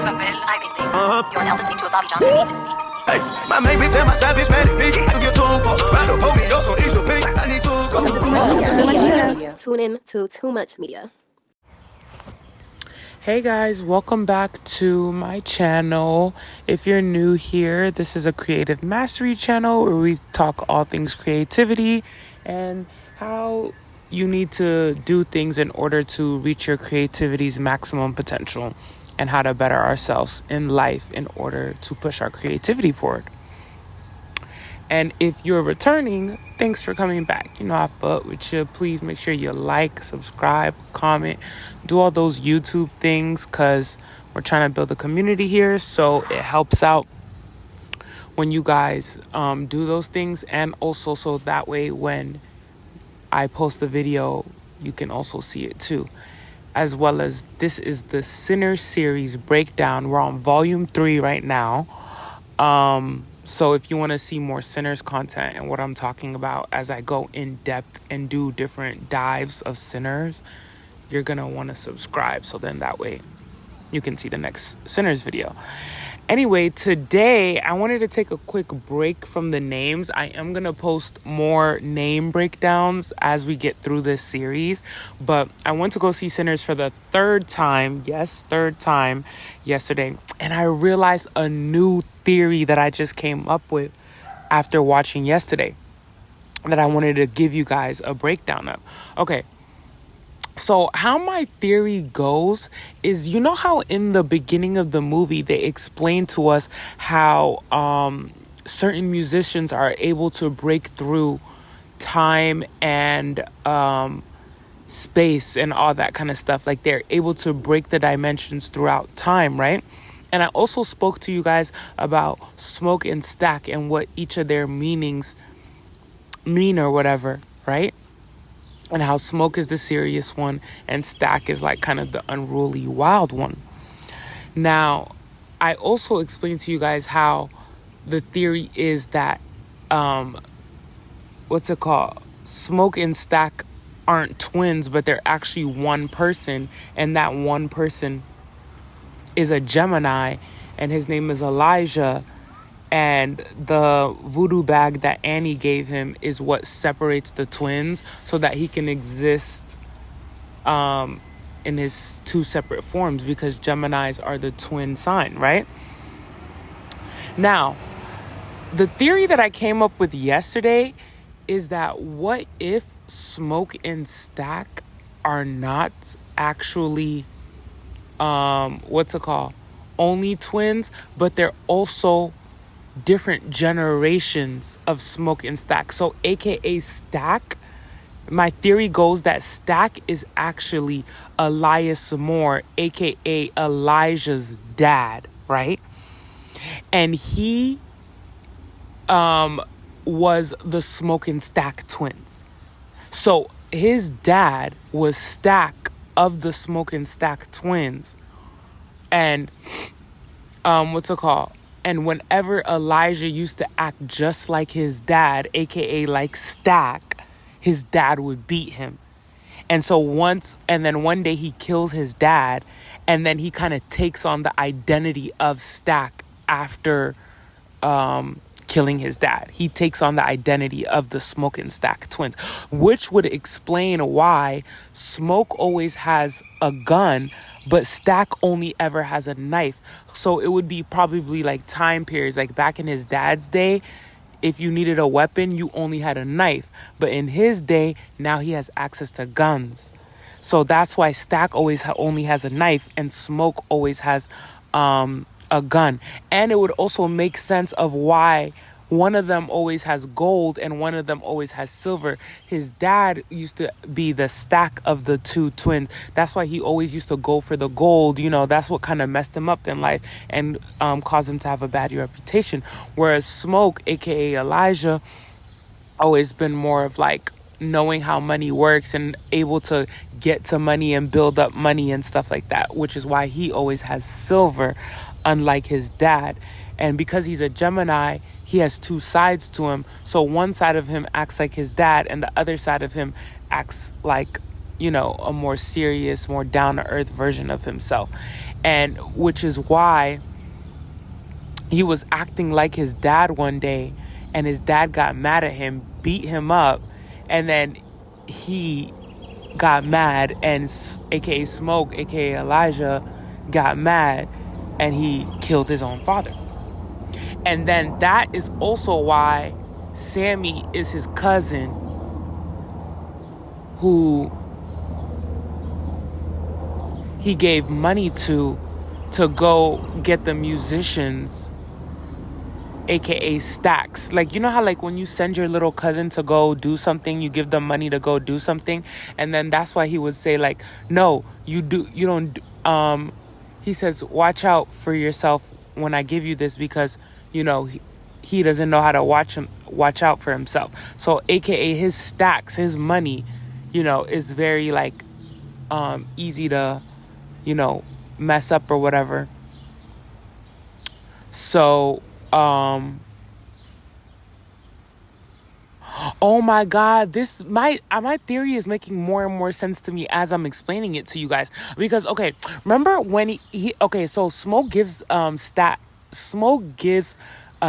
You're now listening to a Bobby Johnson beat. Hey, my main bitch and my savage man, bitch. I can get 2 for battle, hold me up on each little pink. I need to go. Too much media. Tune in to Too Much Media. Hey guys, welcome back to my channel. If you're new here, this is a creative mastery channel where we talk all things creativity and how you need to do things in order to reach your creativity's maximum potential and how to better ourselves in life in order to push our creativity forward. And if you're returning, thanks for coming back. You know, I fuck with you. Please make sure you like, subscribe, comment, do all those YouTube things because we're trying to build a community here. So it helps out when you guys do those things. And also so that way when I post the video, you can also see it too. As well as this is the Sinner series breakdown. We're on volume 3 right now. So if you want to see more Sinners content and what I'm talking about as I go in depth and do different dives of Sinners, you're going to want to subscribe. So then that way you can see the next Sinners video. Anyway, today I wanted to take a quick break from the names. I am going to post more name breakdowns as we get through this series. But I went to go see Sinners for the third time. Yes, third time yesterday. And I realized a new theory that I just came up with after watching yesterday that I wanted to give you guys a breakdown of. Okay. So how my theory goes is, you know how in the beginning of the movie they explain to us how certain musicians are able to break through time and space and all that kind of stuff. Like they're able to break the dimensions throughout time, right? And I also spoke to you guys about Smoke and Stack and what each of their meanings mean or whatever, right? And how Smoke is the serious one and Stack is like kind of the unruly wild one. Now, I also explained to you guys how the theory is that, Smoke and Stack aren't twins, but they're actually one person. And that one person is a Gemini and his name is Elijah. And the voodoo bag that Annie gave him is what separates the twins so that he can exist in his 2 separate forms, because Geminis are the twin sign, right? Now, the theory that I came up with yesterday is that what if Smoke and Stack are not actually, only twins, but they're also different generations of Smoke and Stack. So aka Stack, my theory goes that Stack is actually Elias Moore, aka Elijah's dad, right? And he was the Smoke and Stack twins. So his dad was Stack of the Smoke and Stack twins. And and whenever Elijah used to act just like his dad, aka like Stack, his dad would beat him. And so one day he kills his dad, and then he kind of takes on the identity of Stack after killing his dad. He takes on the identity of the Smoke and Stack twins, which would explain why Smoke always has a gun, but Stack only ever has a knife. So it would be probably like time periods, like back in his dad's day, if you needed a weapon, you only had a knife. But in his day, now he has access to guns. So that's why Stack always only has a knife and Smoke always has a gun. And it would also make sense of why one of them always has gold and one of them always has silver. His dad used to be the Stack of the 2 twins. That's why he always used to go for the gold. You know, that's what kind of messed him up in life and caused him to have a bad reputation. Whereas Smoke, aka Elijah, always been more of like knowing how money works and able to get to money and build up money and stuff like that, which is why he always has silver, unlike his dad. And because he's a Gemini, he has 2 sides to him. So one side of him acts like his dad and the other side of him acts like, you know, a more serious, more down-to-earth version of himself. and which is why he was acting like his dad one day, and his dad got mad at him, beat him up, and then he got mad, and aka Smoke, aka Elijah, got mad, and he killed his own father. And then that is also why Sammy is his cousin, who he gave money to go get the musicians, aka Stacks. Like, you know how like when you send your little cousin to go do something, you give them money to go do something, and then that's why he would say like, no, you don't he says, watch out for yourself when I give you this, because you know he doesn't know how to watch out for himself. So aka his stacks, his money, you know, is very like easy to, you know, mess up or whatever. So oh my God, my theory is making more and more sense to me as I'm explaining it to you guys. Because okay, remember when so Smoke gives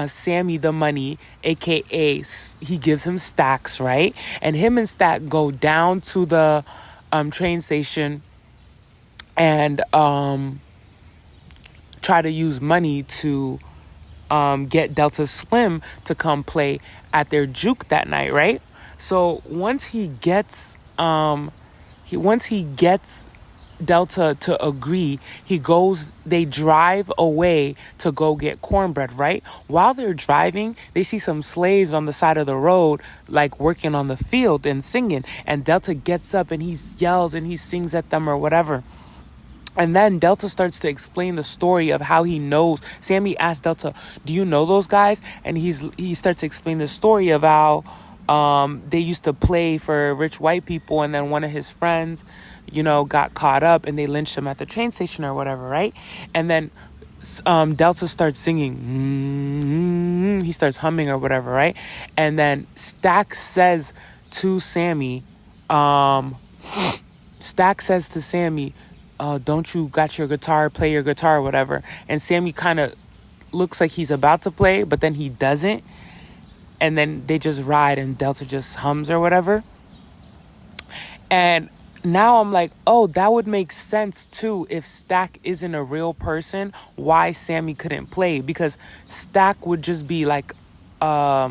Sammy the money, aka he gives him Stacks, right? And him and Stack go down to the train station and try to use money to get Delta Slim to come play at their juke that night, right? So once he gets Delta to agree, they drive away to go get cornbread, right? While they're driving, they see some slaves on the side of the road, like working on the field and singing. And Delta gets up and he yells and he sings at them or whatever. And then Delta starts to explain the story of how he knows. Sammy asks Delta, do you know those guys? And he starts to explain the story of how they used to play for rich white people, and then one of his friends, you know, got caught up and they lynched him at the train station or whatever, right? And then Delta starts singing. He starts humming or whatever, right? And then Stack says to Sammy, don't you got your guitar, play your guitar or whatever. And Sammy kind of looks like he's about to play, but then he doesn't. And then they just ride and Delta just hums or whatever. And now I'm like, oh, that would make sense too if Stack isn't a real person, why Sammy couldn't play. Because Stack would just be like a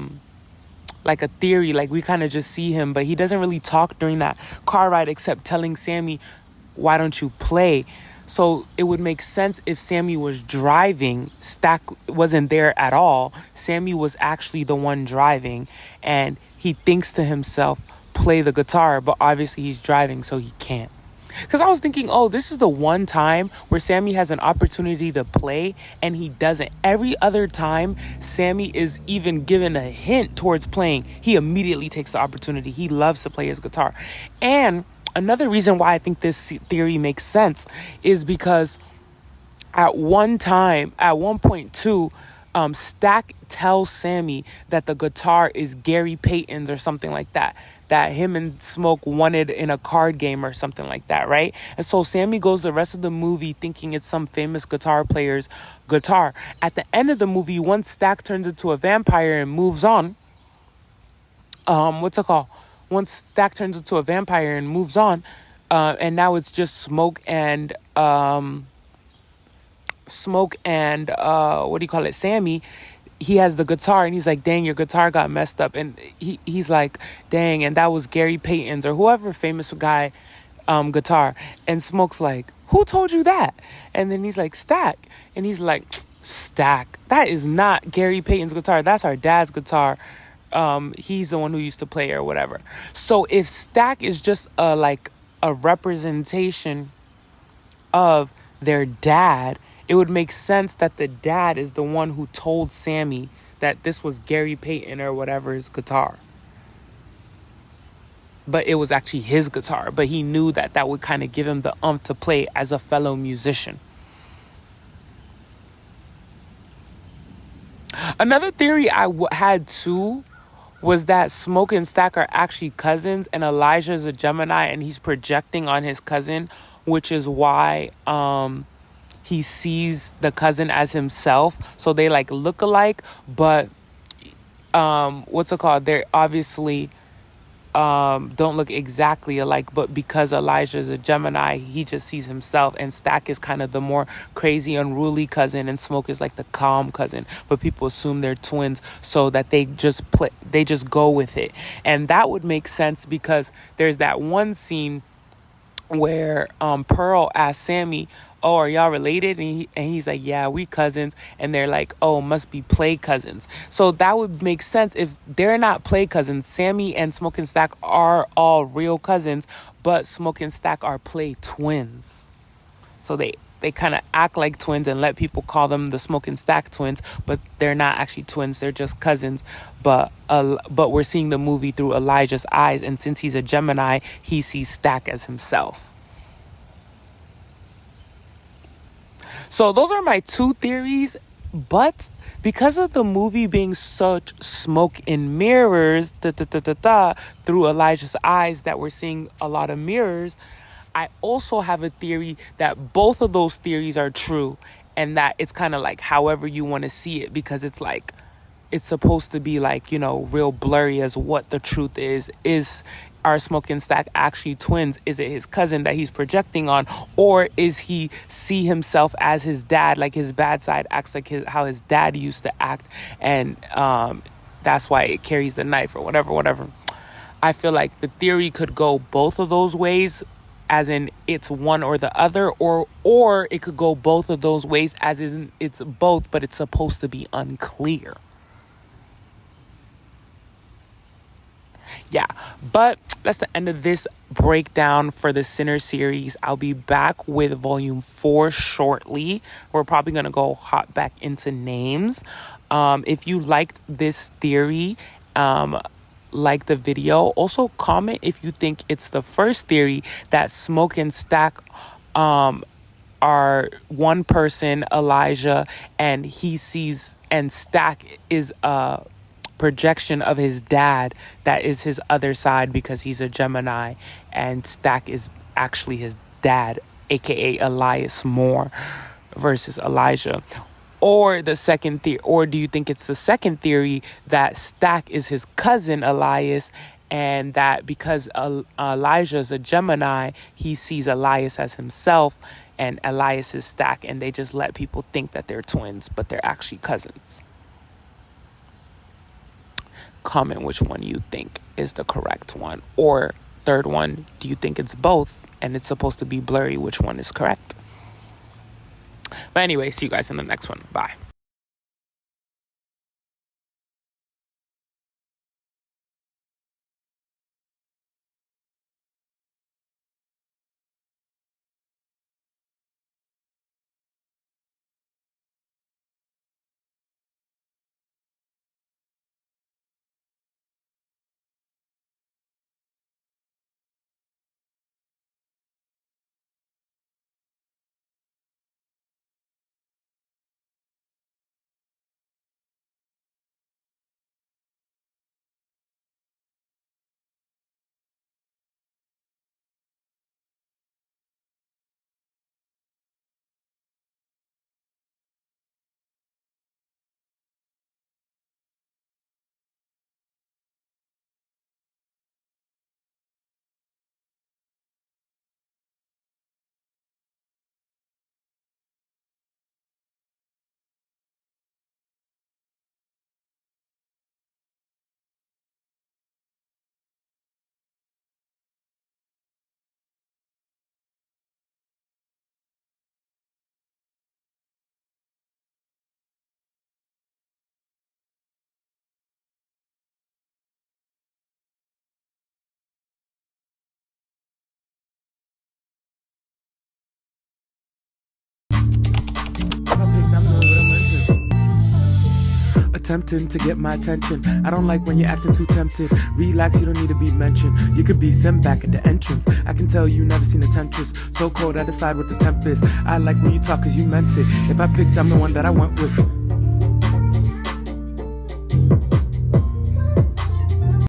theory, like we kind of just see him, but he doesn't really talk during that car ride except telling Sammy, why don't you play? So it would make sense if Sammy was driving. Stack wasn't there at all. Sammy was actually the one driving, and he thinks to himself, play the guitar, but obviously he's driving, so he can't. Because I was thinking, oh, this is the one time where Sammy has an opportunity to play and he doesn't. Every other time Sammy is even given a hint towards playing, he immediately takes the opportunity. He loves to play his guitar. And another reason why I think this theory makes sense is because at one point too, Stack tells Sammy that the guitar is Gary Payton's or something like that him and Smoke wanted in a card game or something like that, right? And so Sammy goes the rest of the movie thinking it's some famous guitar player's guitar. At the end of the movie, once Stack turns into a vampire and moves on, once Stack turns into a vampire and moves on, and now it's just Smoke and Sammy. He has the guitar and he's like, dang, your guitar got messed up. And he's like, dang, and that was Gary Payton's or whoever famous guy guitar. And Smoke's like, who told you that? And then he's like, Stack. And he's like, Stack, that is not Gary Payton's guitar. That's our dad's guitar. He's the one who used to play or whatever. So if Stack is just a representation of their dad, it would make sense that the dad is the one who told Sammy that this was Gary Payton or whatever's guitar. But it was actually his guitar. But he knew that would kind of give him the to play as a fellow musician. Another theory I had too was that Smoke and Stack are actually cousins, and Elijah is a Gemini and he's projecting on his cousin, which is why he sees the cousin as himself. So they like look alike, but what's it called? They're obviously don't look exactly alike, but because Elijah is a Gemini, he just sees himself, and Stack is kind of the more crazy, unruly cousin, and Smoke is like the calm cousin. But people assume they're twins, so that they just go with it, and that would make sense because there's that one scene where Pearl asked Sammy, "Oh, are y'all related?" And he's like, "Yeah, we cousins." And they're like, "Oh, must be play cousins." So that would make sense if they're not play cousins. Sammy and Smoke and Stack are all real cousins, but Smoke and Stack are play twins. So they kind of act like twins and let people call them the Smoke and Stack twins, but they're not actually twins. They're just cousins. But we're seeing the movie through Elijah's eyes, and since he's a Gemini, he sees Stack as himself. So those are my two theories, but because of the movie being such smoke and mirrors, through Elijah's eyes, that we're seeing a lot of mirrors, I also have a theory that both of those theories are true, and that it's kind of like however you want to see it, because it's like, it's supposed to be like, you know, real blurry as what the truth is. Are Smoke and Stack actually twins? Is it his cousin that he's projecting on? Or is he see himself as his dad, like his bad side acts like how his dad used to act, and that's why it carries the knife or whatever. I feel like the theory could go both of those ways, as in it's one or the other, or it could go both of those ways, as in it's both, but it's supposed to be unclear. Yeah, but that's the end of this breakdown for the Sinner series. I'll be back with volume 4 shortly. We're probably going to hop back into names. If you liked this theory, like the video. Also comment if you think it's the first theory, that Smoke and Stack are one person, Elijah, and he sees, and Stack is a projection of his dad that is his other side, because he's a Gemini, and Stack is actually his dad, aka Elias Moore versus Elijah. Or the second theory, or do you think it's the second theory, that Stack is his cousin Elias, and that because Elijah is a Gemini, he sees Elias as himself, and Elias is Stack, and they just let people think that they're twins, but they're actually cousins? Comment which one you think is the correct one. Or third one, do you think it's both and it's supposed to be blurry? Which one is correct? But anyway, see you guys in the next one. Bye. Attempting to get my attention. I don't like when you're acting too tempted. Relax, you don't need to be mentioned. You could be sent back at the entrance. I can tell you never seen a temptress. So cold, I decide what the temp is. I like when you talk cause you meant it. If I picked, I'm the one that I went with.